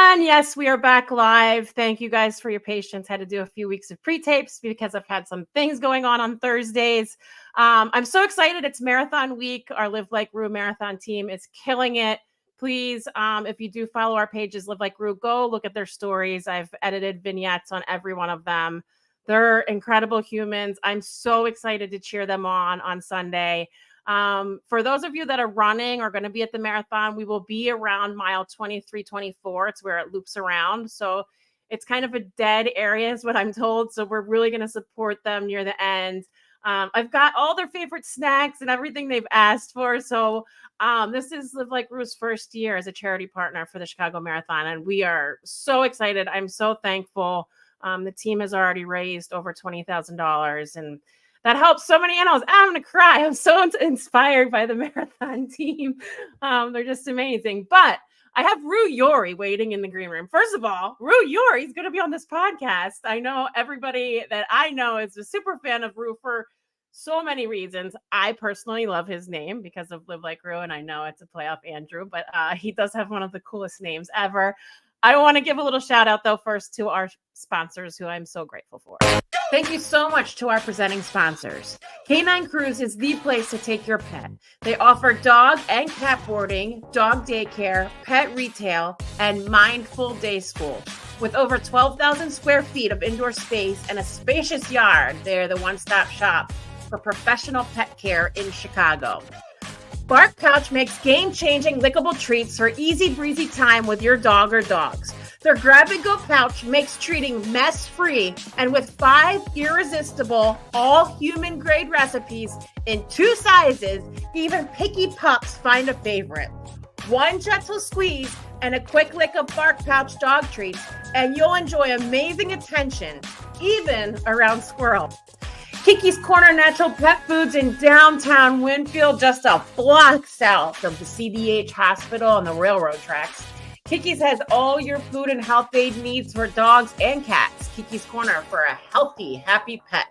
everyone. Yes, we are back live. Thank you guys for your patience. Had to do a few weeks of pre-tapes because I've had some things going on Thursdays. I'm so excited. It's marathon week. Our Live Like Roo marathon team is killing it. Please, if you do follow our pages, Live Like Roo, go look at their stories. I've edited vignettes on every one of them. They're incredible humans. I'm so excited to cheer them on Sunday. For those of you that are running or going to be at the marathon, we will be around mile 23-24. It's where it loops around. So it's kind of a dead area is what I'm told. So we're really going to support them near the end. I've got all their favorite snacks and everything they've asked for. So this is Live Like Roo's first year as a charity partner for the Chicago Marathon. And we are so excited. I'm so thankful. The team has already raised over $20,000 and that helps so many animals. I'm going to cry. I'm so inspired by the marathon team. They're just amazing. But I have Roo Yori waiting in the green room. First of all, Roo Yori is going to be on this podcast. I know everybody that I know is a super fan of Roo for so many reasons. I personally love his name because of Live Like Roo, and I know it's a play off Andrew, but he does have one of the coolest names ever. I want to give a little shout out, though, first to our sponsors, who I'm so grateful for. Thank you so much to our presenting sponsors. Canine Cruise is the place to take your pet. They offer dog and cat boarding, dog daycare, pet retail, and mindful day school. With over 12,000 square feet of indoor space and a spacious yard, they're the one-stop shop for professional pet care in Chicago. Bark Pouch makes game-changing lickable treats for easy breezy time with your dog or dogs. Their grab-and-go pouch makes treating mess-free, and with 5 irresistible, all-human-grade recipes in 2 sizes, even picky pups find a favorite. 1 gentle squeeze and a quick lick of Bark Pouch dog treats, and you'll enjoy amazing attention, even around squirrels. Kiki's Corner Natural Pet Foods in downtown Winfield, just a block south of the CDH Hospital and the railroad tracks. Kiki's has all your food and health aid needs for dogs and cats. Kiki's Corner for a healthy, happy pet.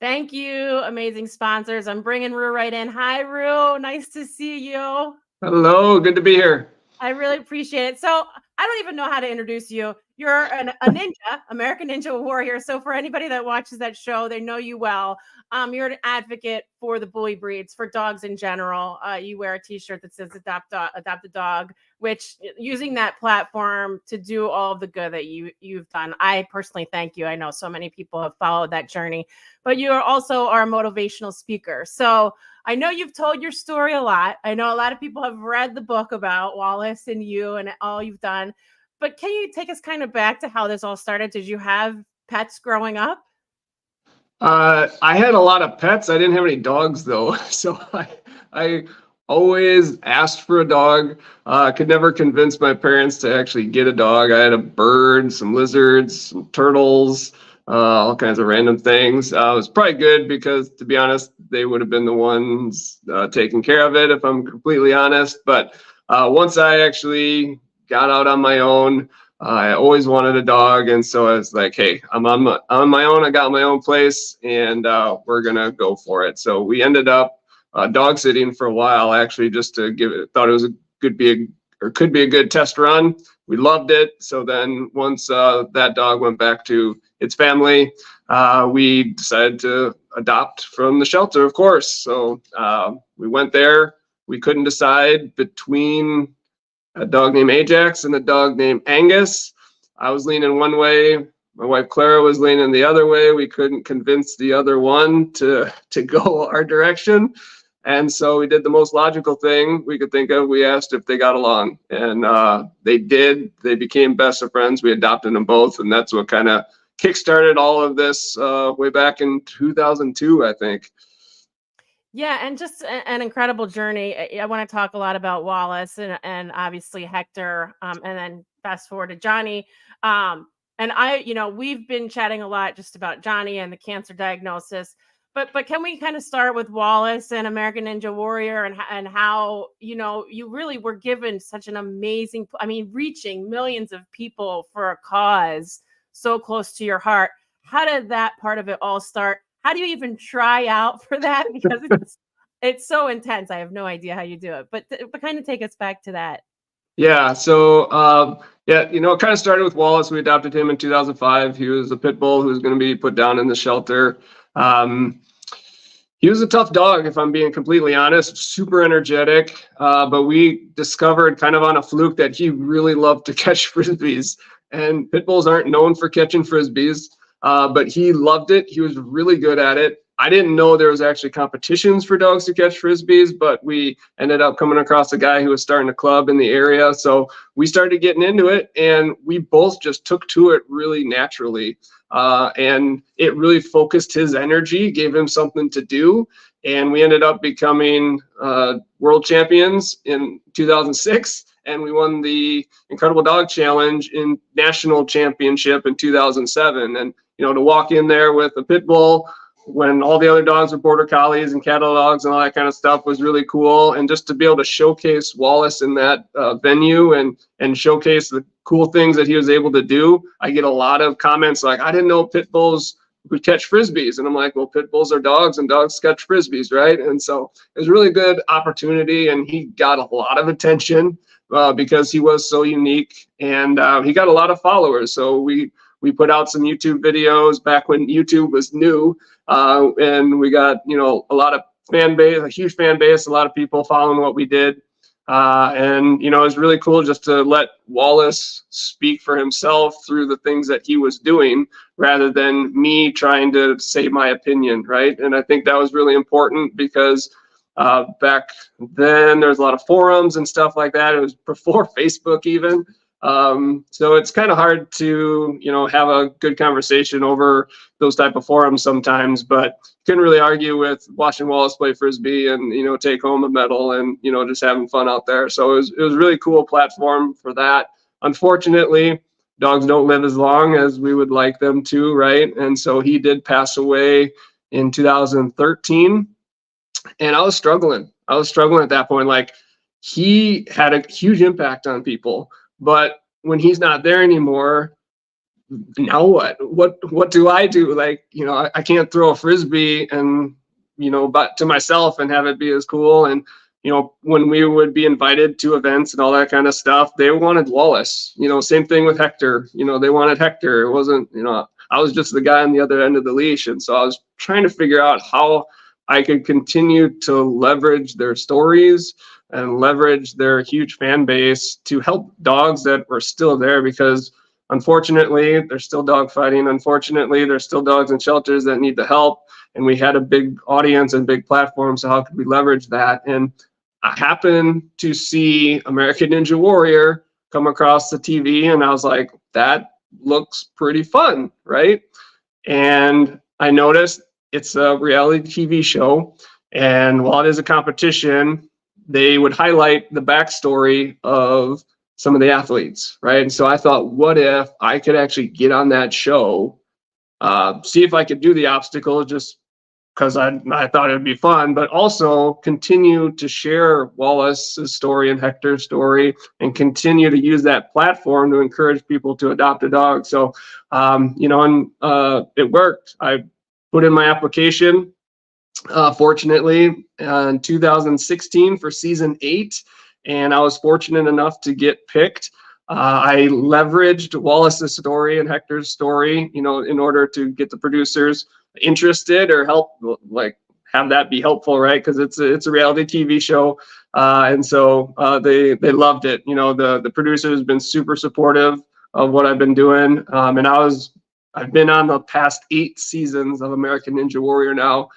Thank you, amazing sponsors. I'm bringing Roo right in. Hi, Roo. Nice to see you. Hello. Good to be here. I really appreciate it. So I don't even know how to introduce you. You're a ninja, American Ninja Warrior. So for anybody that watches that show, they know you well. You're an advocate for the bully breeds, for dogs in general. You wear a T-shirt that says adopt a dog, which using that platform to do all of the good that you've done. I personally thank you. I know so many people have followed that journey, but you are also our motivational speaker. So I know you've told your story a lot. I know a lot of people have read the book about Wallace and you and all you've done. But can you take us kind of back to how this all started? Did you have pets growing up? I had a lot of pets. I didn't have any dogs though. So I always asked for a dog. Could never convince my parents to actually get a dog. I had a bird, some lizards, some turtles, all kinds of random things. It was probably good because, to be honest, they would have been the ones taking care of it, if I'm completely honest. But once I actually got out on my own, I always wanted a dog, and so I was like, hey, I'm on my own. I got my own place, and we're gonna go for it. So we ended up dog sitting for a while, actually, just to give it. Thought it was could be a good test run. We loved it. So then once that dog went back to its family, we decided to adopt from the shelter, of course. So we went there. We couldn't decide between a dog named Ajax and a dog named Angus. I was leaning one way. My wife Clara was leaning the other way. We couldn't convince the other one to go our direction. And so we did the most logical thing we could think of. We asked if they got along, and they did. They became best of friends. We adopted them both, and that's what kind of kickstarted all of this way back in 2002, I think. Yeah, and just an incredible journey. I want to talk a lot about Wallace and obviously Hector, and then fast forward to Johnny. And we've been chatting a lot just about Johnny and the cancer diagnosis. But can we kind of start with Wallace and American Ninja Warrior and how, you really were given such an amazing, reaching millions of people for a cause so close to your heart. How did that part of it all start? How do you even try out for that? Because it's so intense. I have no idea how you do it, but kind of take us back to that. Yeah. So, yeah, it kind of started with Wallace. We adopted him in 2005. He was a pit bull who was going to be put down in the shelter. Um, he was a tough dog, if I'm being completely honest, super energetic. But we discovered kind of on a fluke that he really loved to catch Frisbees. And pit bulls aren't known for catching Frisbees, but he loved it. He was really good at it. I didn't know there was actually competitions for dogs to catch Frisbees, but we ended up coming across a guy who was starting a club in the area. So we started getting into it, and we both just took to it really naturally. And it really focused his energy, gave him something to do. And we ended up becoming world champions in 2006. And we won the Incredible Dog Challenge in national championship in 2007. And, to walk in there with a pit bull when all the other dogs were border collies and cattle dogs and all that kind of stuff was really cool. And just to be able to showcase Wallace in that venue and showcase the cool things that he was able to do. I get a lot of comments like, I didn't know pit bulls could catch Frisbees. And I'm like, well, pit bulls are dogs and dogs catch Frisbees, right? And so it was a really good opportunity. And he got a lot of attention because he was so unique. And he got a lot of followers. So we put out some YouTube videos back when YouTube was new. And we got, a lot of fan base, a huge fan base, a lot of people following what we did. And, it was really cool just to let Wallace speak for himself through the things that he was doing rather than me trying to say my opinion, right? And I think that was really important because back then there was a lot of forums and stuff like that. It was before Facebook even. So it's kind of hard to, have a good conversation over those type of forums sometimes, but couldn't really argue with watching Wallace play Frisbee and, take home a medal and, just having fun out there. So it was a really cool platform for that. Unfortunately, dogs don't live as long as we would like them to, right? And so he did pass away in 2013, and I was struggling. At that point. Like, he had a huge impact on people, but when he's not there anymore, now what do I do? Like, I can't throw a Frisbee and, but to myself and have it be as cool. And, when we would be invited to events and all that kind of stuff, they wanted Wallace, same thing with Hector, they wanted Hector. It wasn't, I was just the guy on the other end of the leash. And so I was trying to figure out how I could continue to leverage their stories and leverage their huge fan base to help dogs that were still there, because unfortunately, there's still dog fighting. Unfortunately, there's still dogs in shelters that need the help. And we had a big audience and big platform. So how could we leverage that? And I happened to see American Ninja Warrior come across the TV, and I was like, that looks pretty fun, right? And I noticed it's a reality TV show. And while it is a competition, they would highlight the backstory of some of the athletes, right? And so I thought, what if I could actually get on that show, see if I could do the obstacles just because I thought it'd be fun, but also continue to share Wallace's story and Hector's story and continue to use that platform to encourage people to adopt a dog. So, it worked. I put in my application, fortunately, in 2016 for season 8. And I was fortunate enough to get picked. I leveraged Wallace's story and Hector's story, in order to get the producers interested or help, like, have that be helpful, right? Because it's a reality TV show, and so they loved it. The producer has been super supportive of what I've been doing, and I've been on the past 8 seasons of American Ninja Warrior now.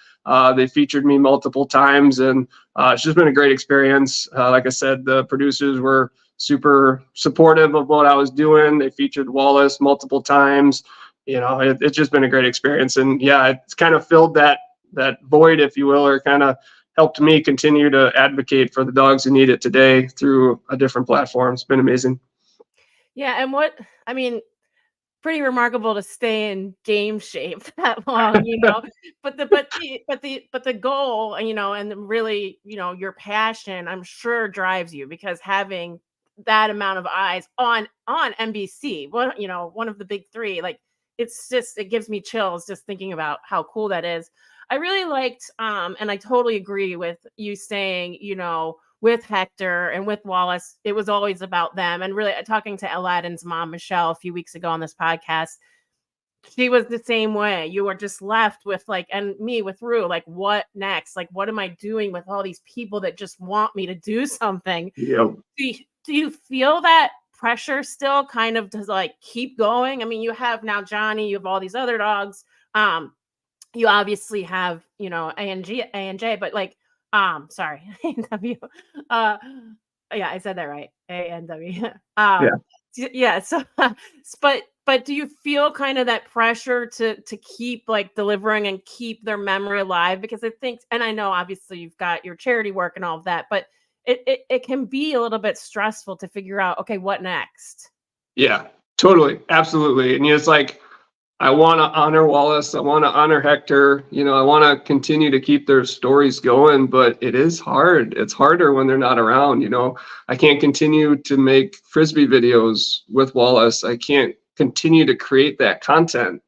They featured me multiple times, and it's just been a great experience. Like I said, the producers were super supportive of what I was doing. They featured Wallace multiple times. It's just been a great experience. And yeah, it's kind of filled that void, if you will, or kind of helped me continue to advocate for the dogs who need it today through a different platform. It's been amazing. Yeah. And pretty remarkable to stay in game shape that long, but the goal, and really, your passion, I'm sure drives you, because having that amount of eyes on NBC, one of the big 3, like, it gives me chills just thinking about how cool that is. I really liked, and I totally agree with you saying, with Hector and with Wallace, it was always about them. And really talking to Aladdin's mom, Michelle, a few weeks ago on this podcast, she was the same way. You were just left with like, and me with Roo, like, what next? Like, what am I doing with all these people that just want me to do something? Yep. Do you feel that pressure still kind of to like keep going? I mean, you have now Johnny, you have all these other dogs. You obviously have, you know, ANJ, but like, sorry, ANW. Yeah, I said that right. ANW. Yeah. So, but do you feel kind of that pressure to keep like delivering and keep their memory alive? Because I think, and I know obviously you've got your charity work and all of that, but it can be a little bit stressful to figure out, okay, what next? Yeah, totally. Absolutely. And it's like, I want to honor Wallace. I want to honor Hector. You know, I want to continue to keep their stories going, but it is hard. It's harder when they're not around. You know, I can't continue to make Frisbee videos with Wallace. I can't continue to create that content.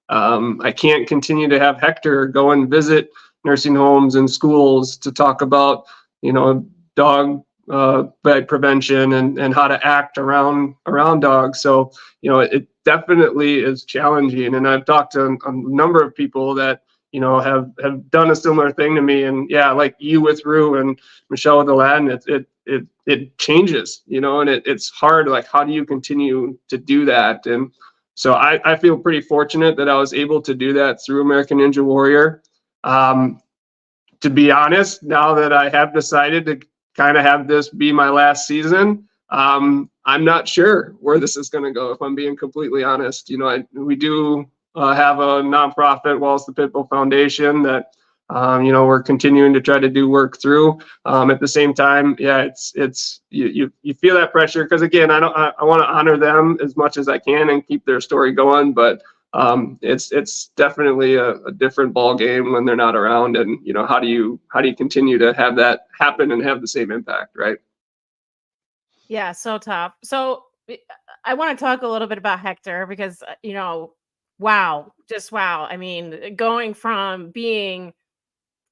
I can't continue to have Hector go and visit nursing homes and schools to talk about, you know, dog bed prevention and how to act around dogs. So, you know, it definitely is challenging. And I've talked to a number of people that, you know, have done a similar thing to me. And yeah, like you with Roo and Michelle with Aladdin, it changes, you know, and it's hard. Like, how do you continue to do that? And so I feel pretty fortunate that I was able to do that through American Ninja Warrior. To be honest, now that I have decided to kind of have this be my last season, I'm not sure where this is going to go, if I'm being completely honest. You know, we do have a nonprofit, Wallace the Pitbull Foundation, that you know, we're continuing to try to do work through. At the same time, yeah, it's you feel that pressure because, again, I want to honor them as much as I can and keep their story going, but it's definitely a different ball game when they're not around. And, you know, how do you continue to have that happen and have the same impact, right? Yeah, so tough. So I want to talk a little bit about Hector because, you know, wow, just wow. I mean, going from being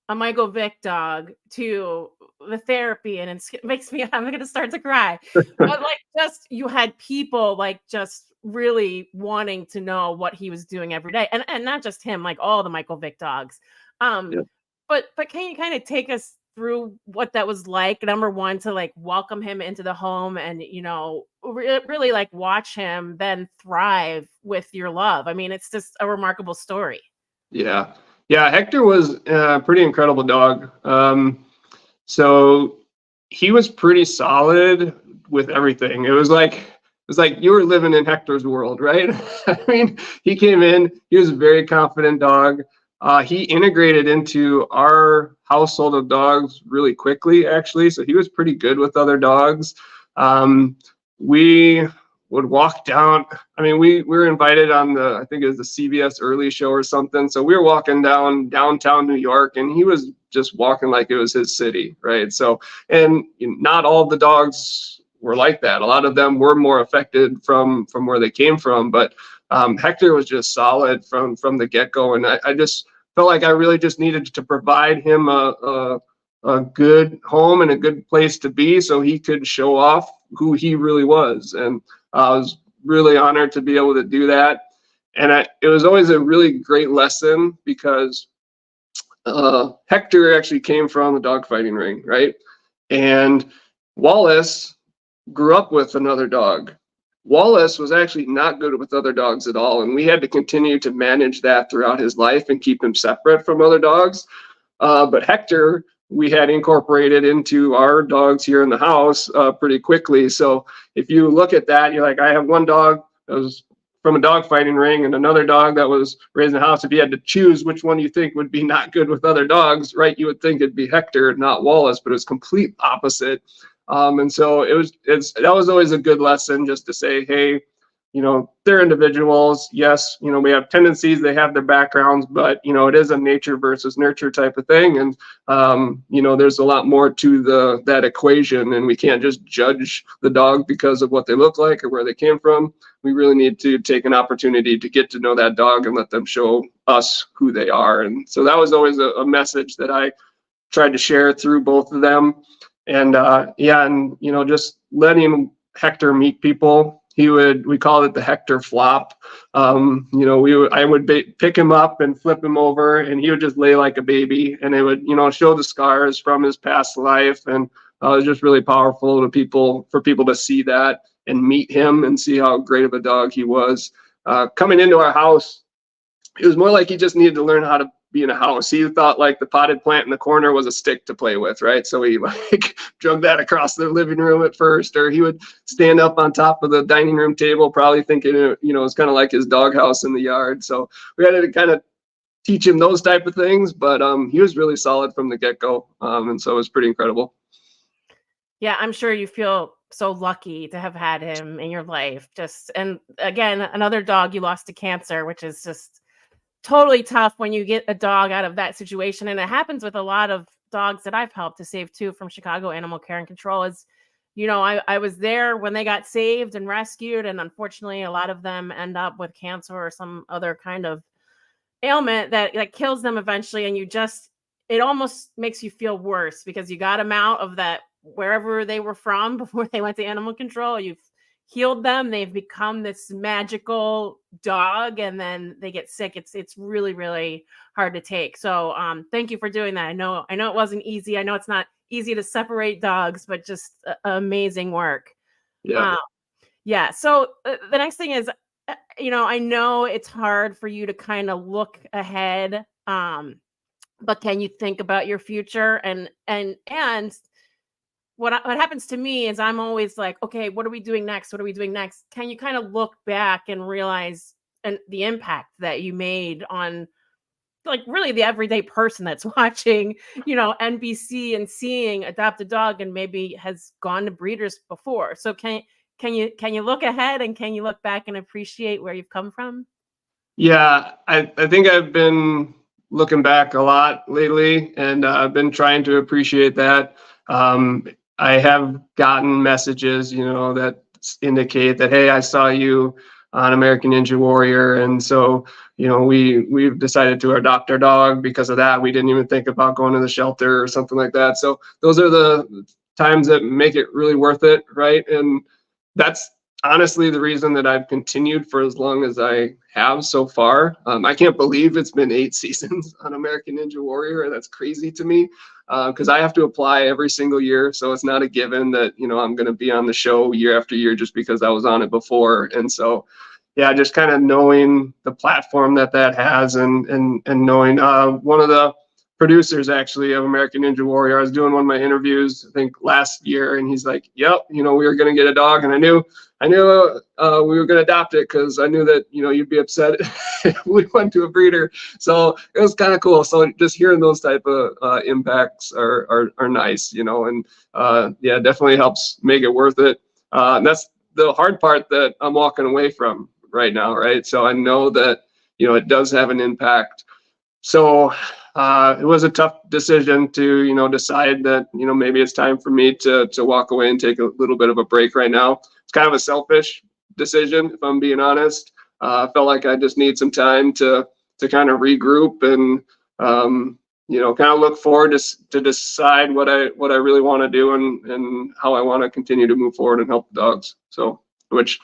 a Michael Vick dog to the therapy, and it makes me, I'm going to start to cry. But like, just you had people like just really wanting to know what he was doing every day, and not just him, like all the Michael Vick dogs. Yeah. But can you kind of take us through what that was like? Number one, to like welcome him into the home, and you know, really like watch him then thrive with your love. I mean, it's just a remarkable story. Yeah. Hector was a pretty incredible dog. So he was pretty solid with everything. It was like you were living in Hector's world, right? I mean, he came in, he was a very confident dog. He integrated into our household of dogs really quickly, actually. So he was pretty good with other dogs. We would walk down. I mean, we were invited on I think it was the CBS Early Show or something. So we were walking down downtown New York, and he was just walking like it was his city, right? So, and not all the dogs were like that. A lot of them were more affected from where they came from, but Hector was just solid from the get-go. And I just felt like I really just needed to provide him a good home and a good place to be so he could show off who he really was. And I was really honored to be able to do that. And it was always a really great lesson because Hector actually came from the dogfighting ring, right? And Wallace grew up with another dog. Wallace was actually not good with other dogs at all, and we had to continue to manage that throughout his life and keep him separate from other dogs. But Hector, we had incorporated into our dogs here in the house pretty quickly. So if you look at that, you're like, I have one dog that was from a dog fighting ring and another dog that was raised in the house. If you had to choose which one you think would be not good with other dogs, right, you would think it'd be Hector, not Wallace, but it was complete opposite. And so that was always a good lesson, just to say, hey, you know, they're individuals. Yes, you know, we have tendencies, they have their backgrounds, but, you know, it is a nature versus nurture type of thing. And, you know, there's a lot more to that equation, and we can't just judge the dog because of what they look like or where they came from. We really need to take an opportunity to get to know that dog and let them show us who they are. And so that was always a message that I tried to share through both of them. And and just letting Hector meet people. We called it the Hector flop. I would pick him up and flip him over, and he would just lay like a baby, and it would, show the scars from his past life. And it was just really powerful for people to see that and meet him and see how great of a dog he was. Coming into our house, it was more like he just needed to learn how to be in a house. He thought like the potted plant in the corner was a stick to play with, right? So he like drug that across the living room at first, or he would stand up on top of the dining room table, probably thinking, it's kind of like his doghouse in the yard. So we had to kind of teach him those type of things, but he was really solid from the get-go. And so it was pretty incredible. Yeah, I'm sure you feel so lucky to have had him in your life. And again, another dog you lost to cancer, which is just totally tough when you get a dog out of that situation. And it happens with a lot of dogs that I've helped to save too from Chicago Animal Care and Control. I was there when they got saved and rescued, and unfortunately a lot of them end up with cancer or some other kind of ailment that kills them eventually. And it almost makes you feel worse because you got them out of that wherever they were from before they went to animal control. You've healed them, they've become this magical dog, and then they get sick. It's really, really hard to take. So thank you for doing that. I know it wasn't easy. I know it's not easy to separate dogs, but just amazing work. Yeah. So the next thing is, I know it's hard for you to kind of look ahead, but can you think about your future? And what happens to me is I'm always like, okay, what are we doing next? What are we doing next? Can you kind of look back and realize the impact that you made on like really the everyday person that's watching, NBC and seeing Adopt a Dog and maybe has gone to breeders before. So can you look ahead and can you look back and appreciate where you've come from? Yeah, I think I've been looking back a lot lately, and I've been trying to appreciate that. I have gotten messages, that indicate that, hey, I saw you on American Ninja Warrior, and so we've decided to adopt our dog because of that. We didn't even think about going to the shelter or something like that. So those are the times that make it really worth it, right? And that's honestly the reason that I've continued for as long as I have so far. I can't believe it's been 8 seasons on American Ninja Warrior. That's crazy to me because I have to apply every single year. So it's not a given that, I'm going to be on the show year after year just because I was on it before. And so, yeah, just kind of knowing the platform that has and knowing one of the producers actually of American Ninja Warrior. I was doing one of my interviews, I think last year, and he's like, "Yep, we were going to get a dog, and I knew we were going to adopt it because I knew that you'd be upset if we went to a breeder." So it was kind of cool. So just hearing those type of impacts are nice, and yeah, definitely helps make it worth it. And that's the hard part that I'm walking away from right now, right? So I know that it does have an impact. So it was a tough decision to, decide that, maybe it's time for me to walk away and take a little bit of a break right now. It's kind of a selfish decision, if I'm being honest. I felt like I just need some time to kind of regroup and, kind of look forward to decide what I really want to do and how I want to continue to move forward and help the dogs. So, which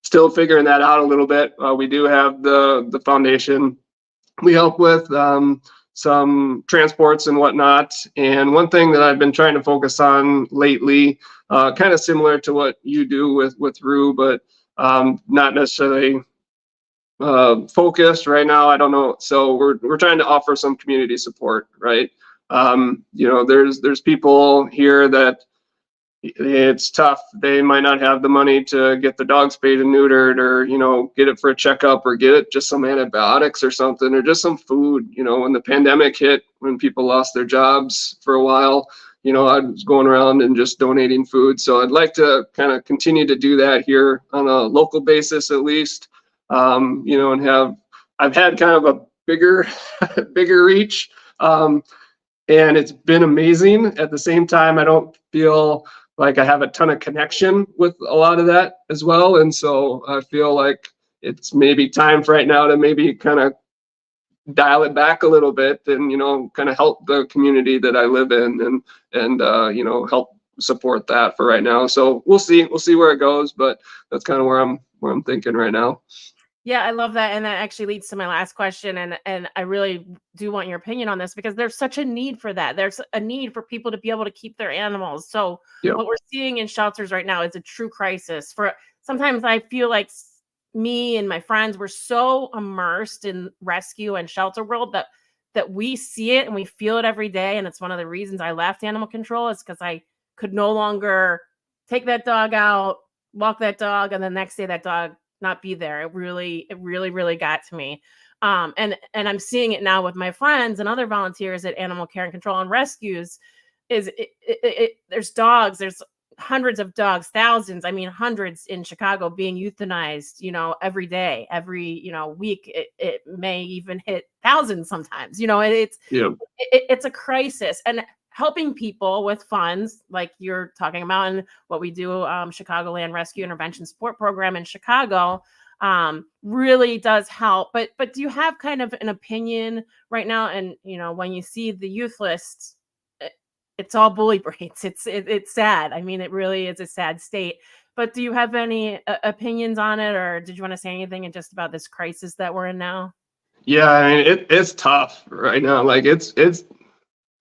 still figuring that out a little bit. We do have the foundation we help with some transports and whatnot. And one thing that I've been trying to focus on lately, kind of similar to what you do with Roo, but not necessarily focused right now. I don't know. So we're trying to offer some community support, right? There's people here that it's tough. They might not have the money to get the dog spayed and neutered, or get it for a checkup, or get it just some antibiotics or something, or just some food. When the pandemic hit, when people lost their jobs for a while, I was going around and just donating food. So I'd like to kind of continue to do that here on a local basis at least. And I've had kind of a bigger reach, and it's been amazing. At the same time, I don't feel like I have a ton of connection with a lot of that as well. And so I feel like it's maybe time for right now to maybe kind of dial it back a little bit and, kind of help the community that I live in and help support that for right now. So we'll see where it goes, but that's kind of where I'm thinking right now. Yeah, I love that, and that actually leads to my last question, and I really do want your opinion on this because there's such a need for that. There's a need for people to be able to keep their animals. So Yep. what we're seeing in shelters right now is a true crisis. For sometimes I feel like me and my friends were so immersed in rescue and shelter world that we see it and we feel it every day. And it's one of the reasons I left animal control is because I could no longer take that dog out, walk that dog, and the next day that dog not be there. It really got to me. And I'm seeing it now with my friends and other volunteers at animal care and control and rescues. There's dogs, there's hundreds of dogs, thousands, I mean hundreds in Chicago being euthanized, every day, every, week. It may even hit thousands sometimes. It's a crisis, and helping people with funds like you're talking about and what we do, Chicagoland Rescue Intervention Support Program in Chicago, really does help. But do you have kind of an opinion right now? And when you see the youth list, it's all bully brains. It's sad. I mean, it really is a sad state. But do you have any opinions on it, or did you want to say anything just about this crisis that we're in now? Yeah, I mean it's tough right now. Like it's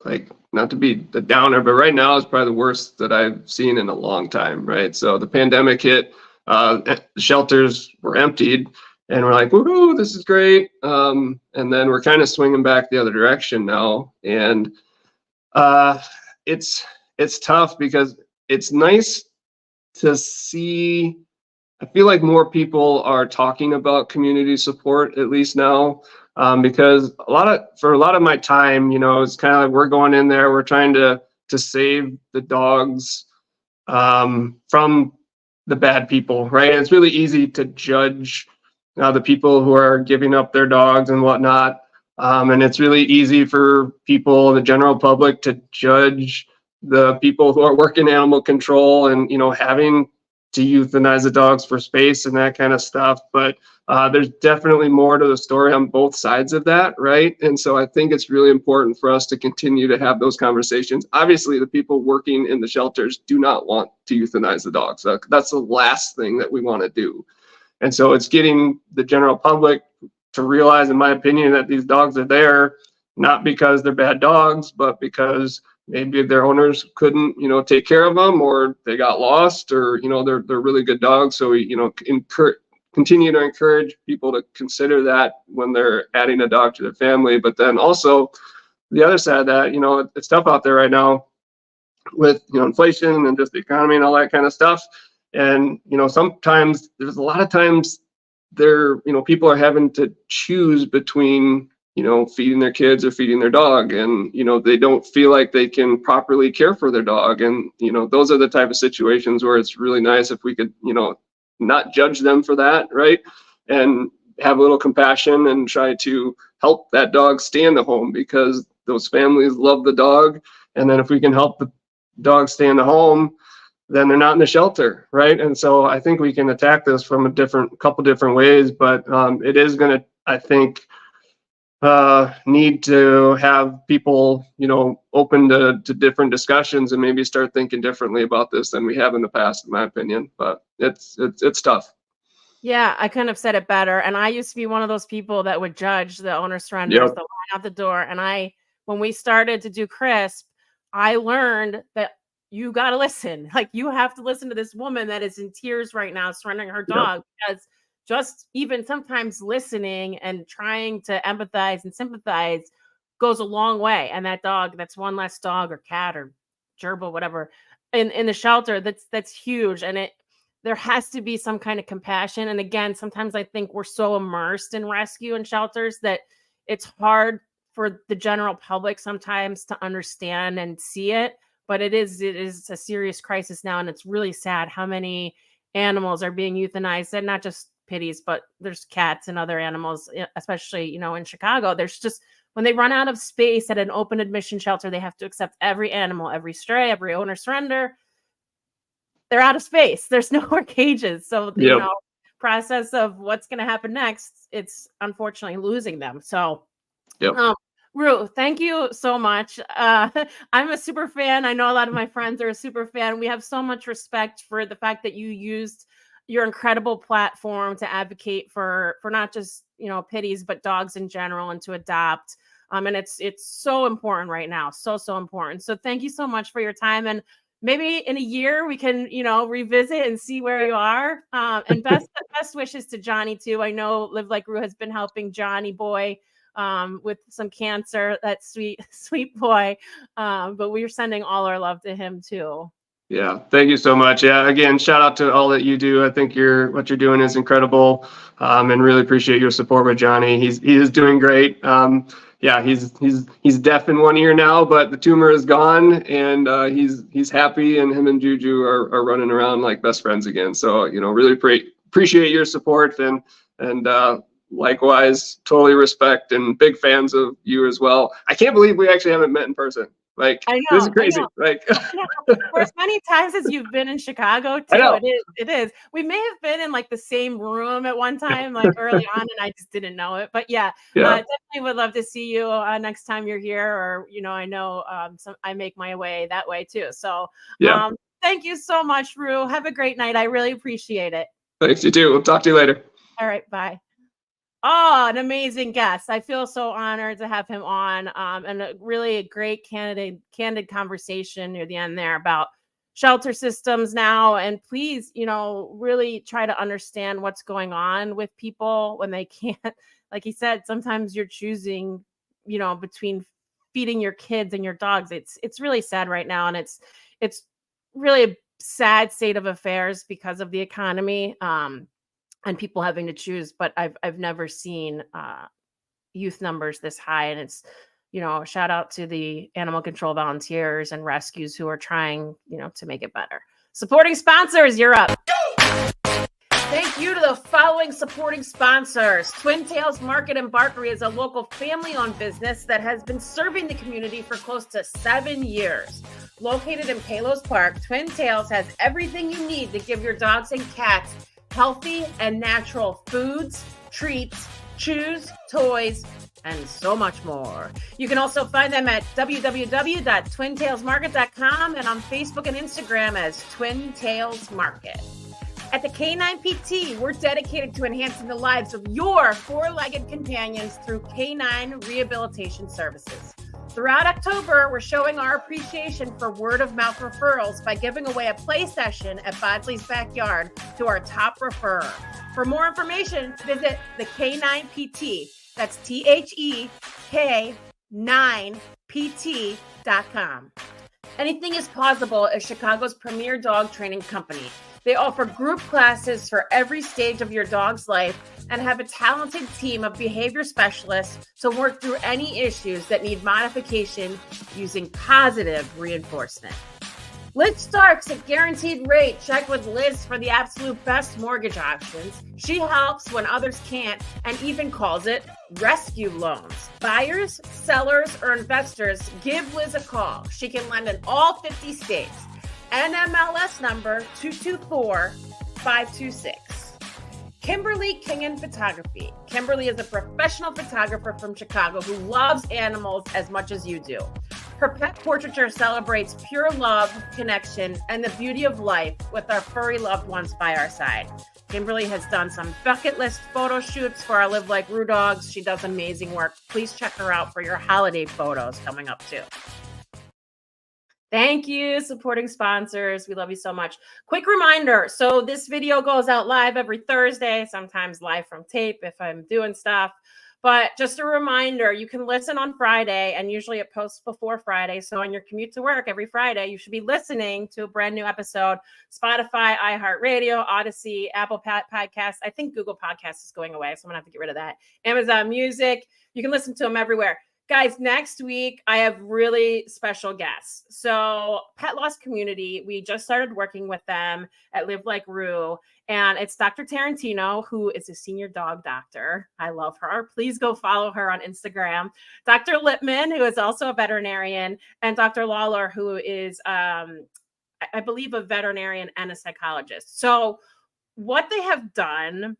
like, not to be the downer, but right now is probably the worst that I've seen in a long time, right? So the pandemic hit, the shelters were emptied, and we're like, woohoo, this is great. And then we're kind of swinging back the other direction now, and it's tough because it's nice to see. I feel like more people are talking about community support, at least now, because for a lot of my time, it's kind of like we're going in there, we're trying to save the dogs from the bad people, right? And it's really easy to judge the people who are giving up their dogs and whatnot, and it's really easy for people, the general public, to judge the people who are working animal control and having to euthanize the dogs for space and that kind of stuff. But there's definitely more to the story on both sides of that, right? And so I think it's really important for us to continue to have those conversations. Obviously, the people working in the shelters do not want to euthanize the dogs. That's the last thing that we want to do. And so it's getting the general public to realize, in my opinion, that these dogs are there not because they're bad dogs, but because maybe their owners couldn't, take care of them, or they got lost, or they're really good dogs. So we, continue to encourage people to consider that when they're adding a dog to their family. But then also the other side of that, it's tough out there right now with inflation and just the economy and all that kind of stuff. And sometimes there's a lot of times there, people are having to choose between feeding their kids or feeding their dog, and they don't feel like they can properly care for their dog. And those are the type of situations where it's really nice if we could not judge them for that, right? And have a little compassion and try to help that dog stay in the home, because those families love the dog. And then if we can help the dog stay in the home, then they're not in the shelter, right? And so I think we can attack this from a couple different ways, but it is going to, I think, need to have people, open to different discussions and maybe start thinking differently about this than we have in the past, in my opinion. But it's tough. Yeah, I couldn't have said it better. And I used to be one of those people that would judge the owner surrenders, the line out the door. And when we started to do CRISP, I learned that you got to listen. Like, you have to listen to this woman that is in tears right now, surrendering her dog, because just even sometimes listening and trying to empathize and sympathize goes a long way. And that dog, that's one less dog or cat or gerbil, whatever, in the shelter, that's huge. And there has to be some kind of compassion. And again, sometimes I think we're so immersed in rescue and shelters that it's hard for the general public sometimes to understand and see it. But it is a serious crisis now. And it's really sad how many animals are being euthanized, and not just pitties, but there's cats and other animals, especially, in Chicago. There's just, when they run out of space at an open admission shelter, they have to accept every animal, every stray, every owner surrender. They're out of space. There's no more cages. So, process of what's going to happen next, it's unfortunately losing them. So, Roo, thank you so much. I'm a super fan. I know a lot of my friends are a super fan. We have so much respect for the fact that you used your incredible platform to advocate for not just, pitties, but dogs in general, and to adopt. And it's so important right now. So important. So thank you so much for your time. And maybe in a year we can, revisit and see where you are. And best wishes to Johnny too. I know Live Like Roo has been helping Johnny boy with some cancer. That sweet, sweet boy. But we're sending all our love to him too. Yeah, thank you so much. Yeah, again, shout out to all that you do. I think what you're doing is incredible, and really appreciate your support with Johnny. He is doing great. Yeah, he's deaf in one ear now, but the tumor is gone, and he's happy. And him and Juju are running around like best friends again. So really appreciate your support, and likewise, totally respect and big fans of you as well. I can't believe we actually haven't met in person. Like, I know, this is crazy. Like, for as many times as you've been in Chicago too, I know. it is. We may have been in like the same room at one time, like early on, and I just didn't know it. But yeah, definitely would love to see you next time you're here, or I know I make my way that way too. So thank you so much, Roo. Have a great night. I really appreciate it. Thanks, you too. We'll talk to you later. All right, bye. Oh, an amazing guest. I feel so honored to have him on, and a really great candid conversation near the end there about shelter systems now. And please, really try to understand what's going on with people when they can't, like he said, sometimes you're choosing, between feeding your kids and your dogs. It's really sad right now. And it's really a sad state of affairs because of the economy. And people having to choose, but I've never seen youth numbers this high. And it's, shout out to the animal control volunteers and rescues who are trying, to make it better. Supporting sponsors, you're up. Thank you to the following supporting sponsors. Twin Tails Market and Barkery is a local family-owned business that has been serving the community for close to 7 years. Located in Palos Park, Twin Tails has everything you need to give your dogs and cats healthy and natural foods, treats, chews, toys, and so much more. You can also find them at www.twintailsmarket.com and on Facebook and Instagram as Twin Tails Market. At the Canine PT, we're dedicated to enhancing the lives of your four-legged companions through canine rehabilitation services. Throughout October, we're showing our appreciation for word-of-mouth referrals by giving away a play session at Bodsley's Backyard to our top referrer. For more information, visit the K9 PT. That's THEK9PT.com. Anything is Possible is Chicago's premier dog training company. They offer group classes for every stage of your dog's life and have a talented team of behavior specialists to work through any issues that need modification using positive reinforcement. Liz Starks at Guaranteed Rate. Check with Liz for the absolute best mortgage options. She helps when others can't and even calls it rescue loans. Buyers, sellers, or investors, give Liz a call. She can lend in all 50 states. NMLS number 224526. Kimberly Kingen Photography. Kimberly is a professional photographer from Chicago who loves animals as much as you do. Her pet portraiture celebrates pure love, connection, and the beauty of life with our furry loved ones by our side. Kimberly has done some bucket list photo shoots for our Live Like Roo dogs. She does amazing work. Please check her out for your holiday photos coming up too. Thank you, supporting sponsors. We love you so much. Quick reminder. So this video goes out live every Thursday, sometimes live from tape if I'm doing stuff. But just a reminder, you can listen on Friday, and usually it posts before Friday. So on your commute to work every Friday, you should be listening to a brand new episode. Spotify, iHeartRadio, Odyssey, Apple Podcast. I think Google Podcast is going away, so I'm going to have to get rid of that. Amazon Music. You can listen to them everywhere. Guys, next week, I have really special guests. So Pet Loss Community, we just started working with them at Live Like Roo. And it's Dr. Tarantino, who is a senior dog doctor. I love her. Please go follow her on Instagram. Dr. Lippman, who is also a veterinarian, and Dr. Lawler, who is, I believe, a veterinarian and a psychologist. So what they have done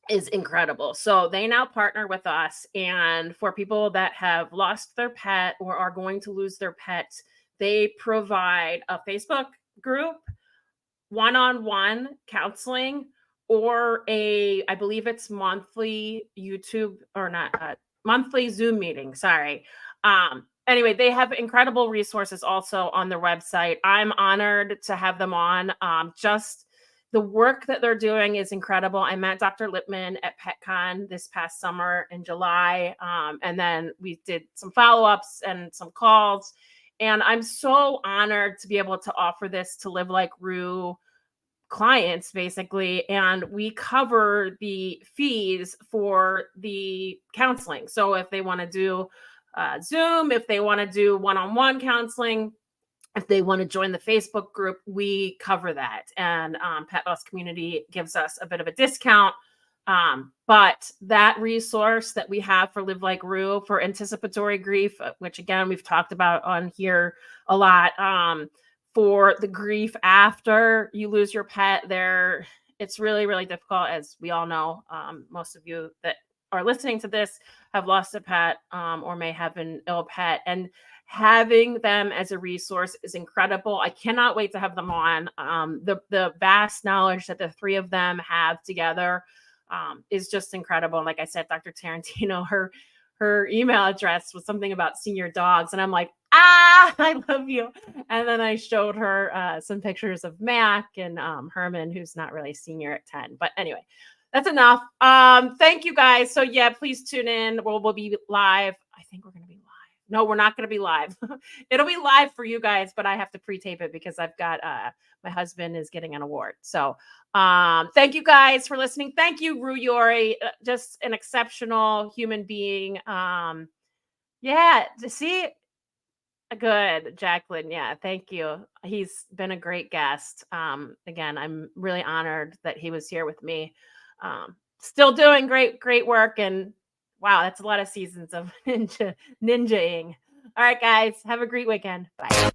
is incredible. So they now partner with us, and for people that have lost their pet or are going to lose their pet, they provide a Facebook group, one-on-one counseling, or I believe it's monthly YouTube or not, monthly Zoom meeting. Sorry. Anyway, they have incredible resources also on their website. I'm honored to have them on. Just the work that they're doing is incredible. I met Dr. Lippman at PetCon this past summer in July. And then we did some follow-ups and some calls. And I'm so honored to be able to offer this to Live Like Roo clients, basically. And we cover the fees for the counseling. So if they want to do Zoom, if they want to do one-on-one counseling, if they want to join the Facebook group, we cover that. And Pet Loss Community gives us a bit of a discount. But that resource that we have for Live Like Roo for anticipatory grief, which again, we've talked about on here a lot, for the grief after you lose your pet, it's really, really difficult, as we all know. Most of you that are listening to this have lost a pet or may have an ill pet, and having them as a resource is incredible. I cannot wait to have them on. The vast knowledge that the three of them have together is just incredible. And like I said, Dr. Tarantino, her email address was something about senior dogs, and I'm like, I love you. And then I showed her some pictures of Mac and Herman, who's not really senior at 10. But anyway, that's enough. Thank you guys. So yeah, please tune in. We'll be live. I think we're going to be live. No, we're not going to be live. It'll be live for you guys, but I have to pre-tape it because I've got my husband is getting an award. So thank you guys for listening. Thank you, Roo Yori, just an exceptional human being. Yeah, to see. Good, Jacqueline. Yeah, thank you. He's been a great guest. Again, I'm really honored that he was here with me. Still doing great work. And wow, that's a lot of seasons of ninjaing. All right, guys, have a great weekend. Bye.